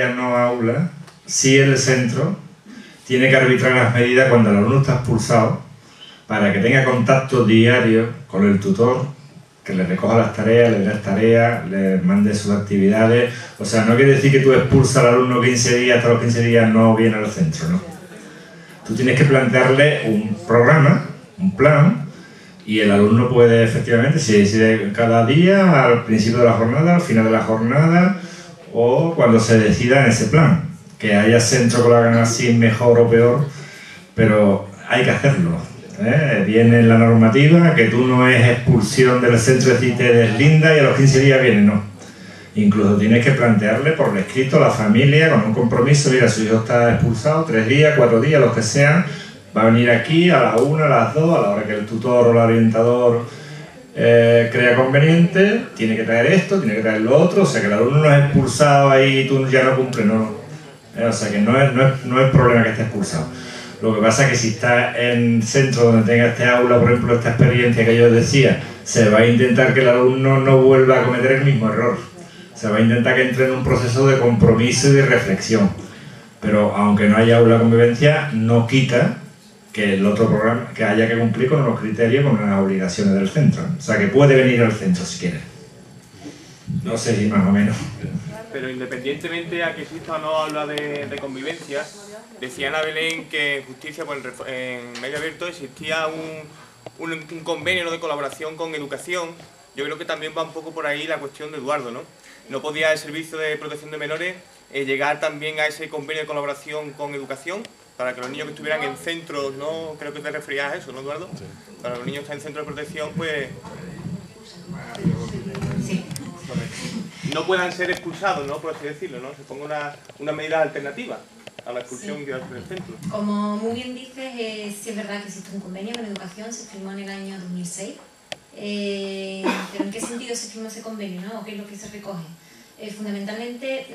no aula, sí el centro tiene que arbitrar las medidas cuando el alumno está expulsado para que tenga contacto diario con el tutor, que le recoja las tareas, le dé las tareas, le mande sus actividades. O sea, no quiere decir que tú expulsas al alumno 15 días, hasta los 15 días no viene al centro, ¿no? Tú tienes que plantearle un programa, un plan, y el alumno puede efectivamente, si decide cada día, al principio de la jornada, al final de la jornada, o cuando se decida en ese plan. Que haya centros que lo hagan así mejor o peor, pero hay que hacerlo. Viene la normativa, que tú no es expulsión del centro, es decir, te deslinda y a los 15 días viene, no. Incluso tienes que plantearle por escrito a la familia con un compromiso: mira, su hijo está expulsado 3 días, 4 días, los que sean, va a venir aquí a las 1, a las 2, a la hora que el tutor o el orientador crea conveniente, tiene que traer esto, tiene que traer lo otro. O sea, que el alumno no es expulsado ahí y tú ya no cumples, no. O sea, que no es problema que esté expulsado. Lo que pasa es que si está en centro donde tenga este aula, por ejemplo, esta experiencia que yo decía, se va a intentar que el alumno no vuelva a cometer el mismo error. Se va a intentar que entre en un proceso de compromiso y de reflexión. Pero aunque no haya aula convivencia, no quita que el otro programa, que haya que cumplir con los criterios, con las obligaciones del centro. O sea, que puede venir al centro si quiere. No sé si más o menos. Pero independientemente a que exista o no habla de convivencia, decía Ana Belén que en Justicia, pues en Medio Abierto, existía un convenio, ¿no?, de colaboración con educación. Yo creo que también va un poco por ahí la cuestión de Eduardo, ¿no? No podía el Servicio de Protección de Menores llegar también a ese convenio de colaboración con educación para que los niños que estuvieran en centros, ¿no? Creo que te referías a eso, ¿no, Eduardo? Sí. Para los niños que están en centros de protección, pues... Sí. No puedan ser expulsados, ¿no?, por así decirlo, ¿no? Se ponga una medida alternativa a la expulsión, sí, del centro. Como muy bien dices, sí es verdad que existe un convenio con educación, se firmó en el año 2006. Pero ¿en qué sentido se firmó ese convenio, ¿no? ¿O qué es lo que se recoge? Fundamentalmente,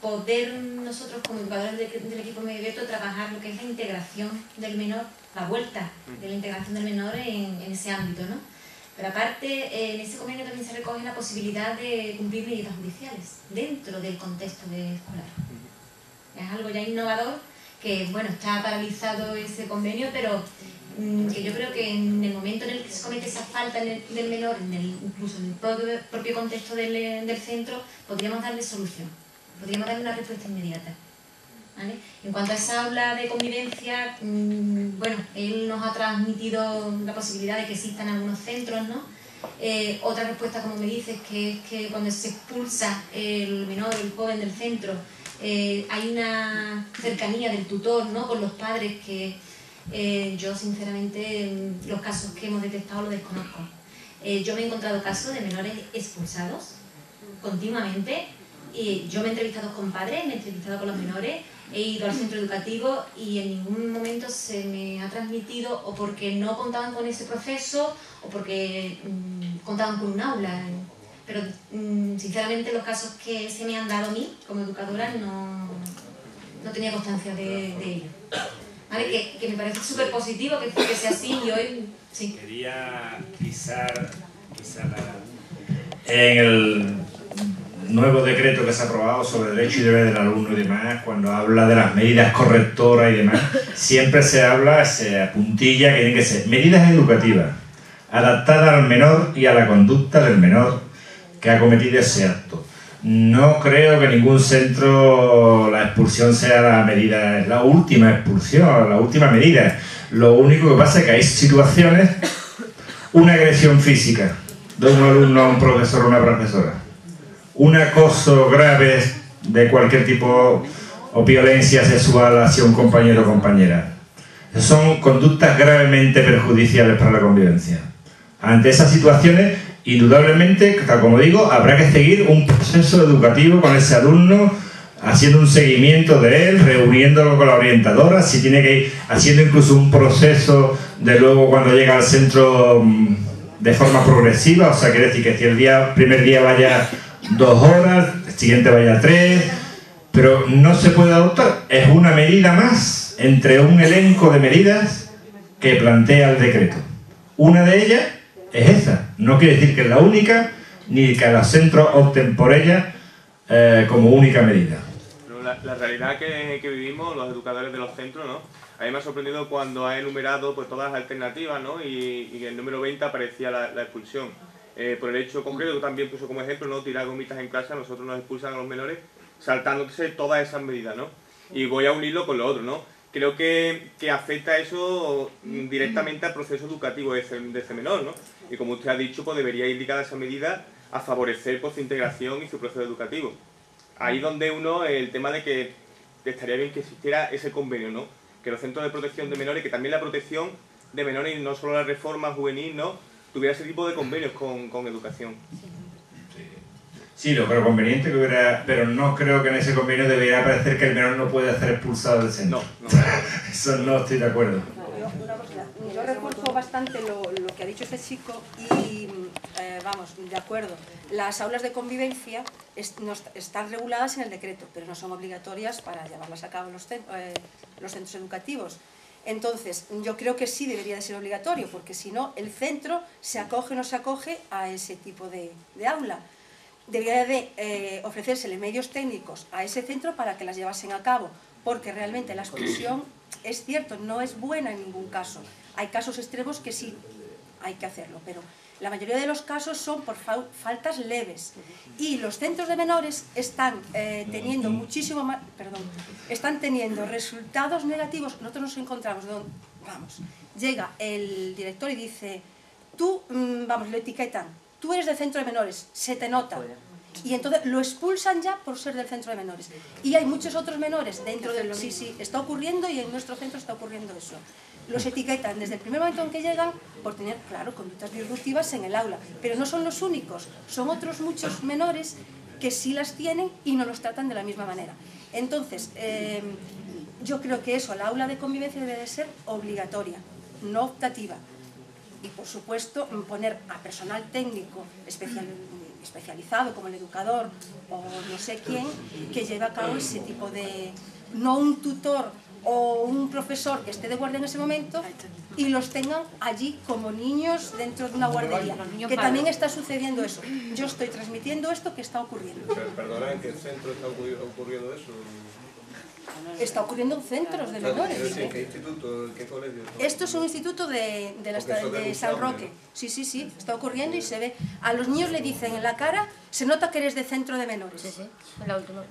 poder nosotros como educadores del equipo Medio Abierto trabajar lo que es la integración del menor, la vuelta de la integración del menor en ese ámbito, ¿no? Pero aparte, en ese convenio también se recoge la posibilidad de cumplir medidas judiciales dentro del contexto escolar. Es algo ya innovador, que bueno, está paralizado ese convenio, pero que yo creo que en el momento en el que se comete esa falta del menor, incluso en el propio contexto del centro, podríamos darle solución, podríamos darle una respuesta inmediata. ¿Vale? En cuanto a esa aula de convivencia, bueno, él nos ha transmitido la posibilidad de que existan algunos centros, ¿no? Otra respuesta, como me dices, que es que cuando se expulsa el menor, el joven del centro, hay una cercanía del tutor, ¿no?, con los padres que yo sinceramente los casos que hemos detectado los desconozco. Yo me he encontrado casos de menores expulsados continuamente, y yo me he entrevistado con padres, me he entrevistado con los menores, he ido al centro educativo y en ningún momento se me ha transmitido o porque no contaban con ese proceso o porque contaban con un aula. Pero sinceramente los casos que se me han dado a mí como educadora no tenía constancia de ello. ¿Vale? Que me parece súper positivo que sea así, y hoy sí. Quería pisar en el nuevo decreto que se ha aprobado sobre derecho y deber del alumno y demás, cuando habla de las medidas correctoras y demás, siempre se habla, se apuntilla que tienen que ser medidas educativas, adaptadas al menor y a la conducta del menor que ha cometido ese acto. No creo que ningún centro la expulsión sea la medida, es la última expulsión, la última medida. Lo único que pasa es que hay situaciones, una agresión física de un alumno a un profesor o una profesora, un acoso grave de cualquier tipo o violencia sexual hacia un compañero o compañera. Son conductas gravemente perjudiciales para la convivencia. Ante esas situaciones, indudablemente, tal como digo, habrá que seguir un proceso educativo con ese alumno, haciendo un seguimiento de él, reuniéndolo con la orientadora, si tiene que ir haciendo incluso un proceso de luego cuando llega al centro de forma progresiva. O sea, quiere decir que si el primer día vaya 2 horas, el siguiente vaya 3, pero no se puede adoptar. Es una medida más entre un elenco de medidas que plantea el decreto. Una de ellas es esa. No quiere decir que es la única, ni que los centros opten por ella como única medida. Pero la realidad que vivimos los educadores de los centros, ¿no? A mí me ha sorprendido cuando ha enumerado pues, todas las alternativas, ¿no? y en el número 20 aparecía la expulsión. Por el hecho concreto, que también puso como ejemplo, ¿no? Tirar gomitas en clase, a nosotros nos expulsan a los menores saltándose todas esas medidas, ¿no? Y voy a unirlo con lo otro, ¿no? Creo que afecta eso directamente al proceso educativo de ese menor, ¿no? Y como usted ha dicho, pues debería ir ligada esa medida a favorecer pues, su integración y su proceso educativo. Ahí donde el tema de que estaría bien que existiera ese convenio, ¿no? Que los centros de protección de menores, que también la protección de menores y no solo la reforma juvenil, ¿no? Tuviera ese tipo de convenios con educación. Sí, lo creo conveniente que hubiera, pero no creo que en ese convenio debería aparecer que el menor no puede ser expulsado del centro. No. Eso no estoy de acuerdo. Yo refuerzo bastante lo que ha dicho este chico y, vamos, de acuerdo. Las aulas de convivencia están reguladas en el decreto, pero no son obligatorias para llevarlas a cabo los centros educativos. Entonces, yo creo que sí debería de ser obligatorio, porque si no, el centro se acoge o no se acoge a ese tipo de aula. Debería de ofrecérsele medios técnicos a ese centro para que las llevasen a cabo, porque realmente la expulsión, es cierto, no es buena en ningún caso. Hay casos extremos que sí hay que hacerlo, pero la mayoría de los casos son por faltas leves. Y los centros de menores están teniendo muchísimo más, están teniendo resultados negativos. Nosotros nos encontramos donde, vamos, llega el director y dice, tú, vamos, lo etiquetan, tú eres del centro de menores, se te nota. Y entonces lo expulsan ya por ser del centro de menores. Y hay muchos otros menores dentro del... Sí, está ocurriendo y en nuestro centro está ocurriendo eso. Los etiquetan desde el primer momento en que llegan por tener, claro, conductas disruptivas en el aula. Pero no son los únicos, son otros muchos menores que sí las tienen y no los tratan de la misma manera. Entonces, yo creo que eso, la aula de convivencia debe de ser obligatoria, no optativa. Y, por supuesto, poner a personal técnico especializado, como el educador o no sé quién, que lleve a cabo ese tipo de... No un tutor o un profesor que esté de guardia en ese momento y los tengan allí como niños dentro de una guardería, que también está sucediendo eso. Yo estoy transmitiendo esto que está ocurriendo. Perdona, ¿en qué centro está ocurriendo eso? Está ocurriendo en centros de menores. ¿Qué instituto? ¿Qué colegio? Esto es un instituto de San Roque. Sí, está ocurriendo y se ve. A los niños le dicen en la cara, se nota que eres de centro de menores.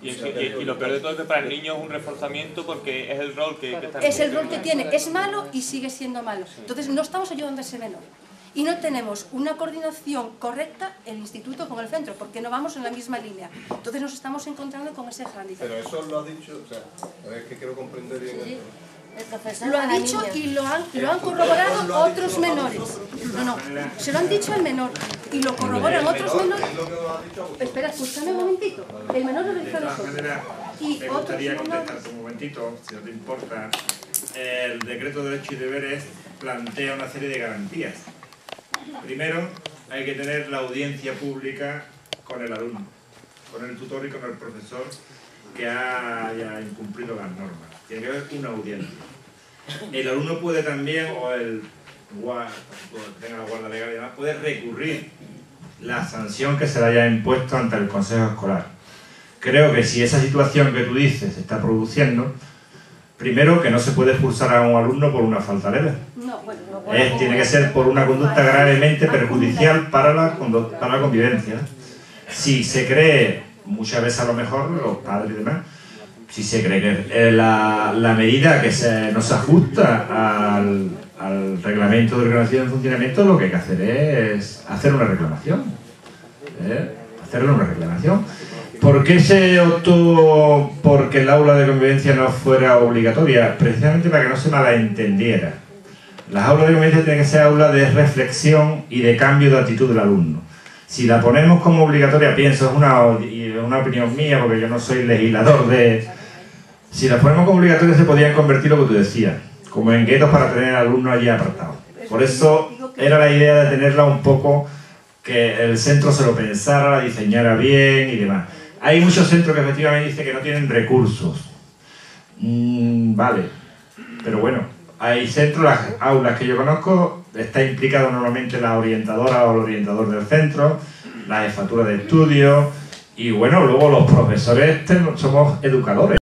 Y lo peor de todo es que para el niño es un reforzamiento porque es el rol que está... Es el rol que tiene, es malo y sigue siendo malo. Entonces no estamos ayudando a ese menor. Y no tenemos una coordinación correcta el instituto con el centro, porque no vamos en la misma línea. Entonces nos estamos encontrando con ese hándicap. Pero eso lo ha dicho, o sea, a ver, que quiero comprender bien esto. Lo ha dicho y lo han corroborado otros menores. No, se lo han dicho al menor y lo corroboran otros menores. Espera, escúchame un momentito. El menor lo dice a nosotros. Me gustaría contestarte un momentito, si no te importa. El decreto de derechos y deberes plantea una serie de garantías. Primero, hay que tener la audiencia pública con el alumno, con el tutor y con el profesor que haya incumplido las normas. Tiene que haber una audiencia. El alumno puede también, o el que tenga la guarda legal y demás, puede recurrir la sanción que se le haya impuesto ante el Consejo Escolar. Creo que si esa situación que tú dices se está produciendo, primero, que no se puede expulsar a un alumno por una falta leve. Tiene que ser por una conducta gravemente perjudicial para la convivencia. Si se cree, muchas veces a lo mejor, los padres y demás, si se cree que la medida que no se ajusta al reglamento de organización y funcionamiento, lo que hay que hacer es hacer una reclamación. Hacerle una reclamación. ¿Por qué se optó porque el aula de convivencia no fuera obligatoria? Precisamente para que no se malentendiera. Las aulas de convivencia tienen que ser aulas de reflexión y de cambio de actitud del alumno. Si la ponemos como obligatoria, pienso, es una opinión mía, porque yo no soy legislador Si la ponemos como obligatoria, se podían convertir lo que tú decías, como en guetos para tener alumnos allí apartados. Por eso era la idea de tenerla un poco, que el centro se lo pensara, la diseñara bien y demás. Hay muchos centros que efectivamente dicen que no tienen recursos. Vale, pero bueno, hay centros, las aulas que yo conozco, está implicado normalmente la orientadora o el orientador del centro, la jefatura de estudio, Y bueno, luego los profesores somos educadores.